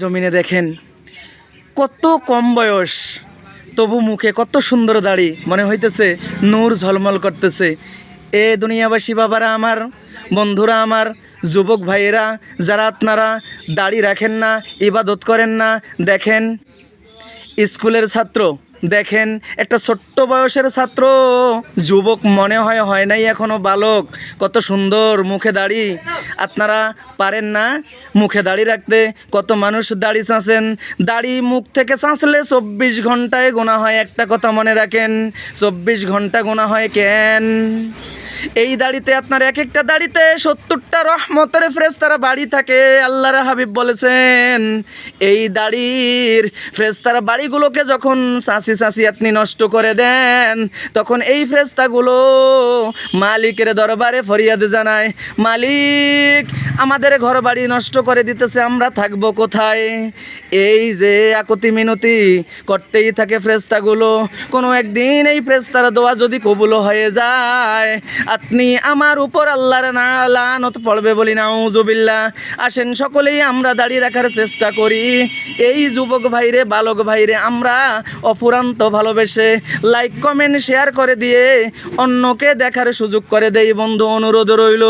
জমিনে দেখেন কত কম বয়স, তবু মুখে কত সুন্দর দাড়ি, মনে হইতেছে নূর ঝলমল করতেছে। এ দুনিয়াবাসী বাবারা আমার, বন্ধুরা আমার, যুবক ভাইয়েরা যারা আপনারা দাড়ি রাখেন না, ইবাদত করেন না, দেখেন স্কুলের ছাত্র, দেখেন একটা ছোট্ট বয়সের ছাত্র, যুবক মনে হয় নাই এখনো বালক, কত সুন্দর মুখে দাড়ি। আপনারা পারেন না মুখে দাড়ি রাখতে? কত মানুষ দাড়ি চাঁচেন, দাড়ি মুখ থেকে চাঁচলে 24 ঘন্টায় গোনা হয়। একটা কথা মনে রাখেন, 24 ঘন্টা গোনা হয় কেন? এই দাড়িতে আপনার এক একটা দাড়িতে 70টা রহমতের ফেরেশতারা বাড়ি থাকে। আল্লাহর হাবিব বলেছেন এই দাড়ির ফেরেশতারা বাড়িগুলোকে যখন চাঁচি আপনি নষ্ট করে দেন, তখন এই ফেরেশতাগুলো মালিকের দরবারে ফরিয়াদ জানায়, মালিক আমাদের ঘর বাড়ি নষ্ট করে দিতেছে, আমরা থাকবো কোথায়? এই যে আকুতি মিনতি করতেই থাকে ফেরেশতাগুলো। কোনো একদিন এই ফেরেশতার দোয়া যদি কবুল হয়ে যায়, আপনি আমার উপর আল্লাহর লানত পড়বে বলি নাউজুবিল্লাহ। আসেন সকলেই আমরা দাঁড়িয়ে রাখার চেষ্টা করি। এই যুবক ভাইরে, বালক ভাইরে আমরা অফুরান্ত ভালোবেসে লাইক কমেন্ট শেয়ার করে দিয়ে অন্যকে দেখার সুযোগ করে দেই বন্ধু, অনুরোধ রইল।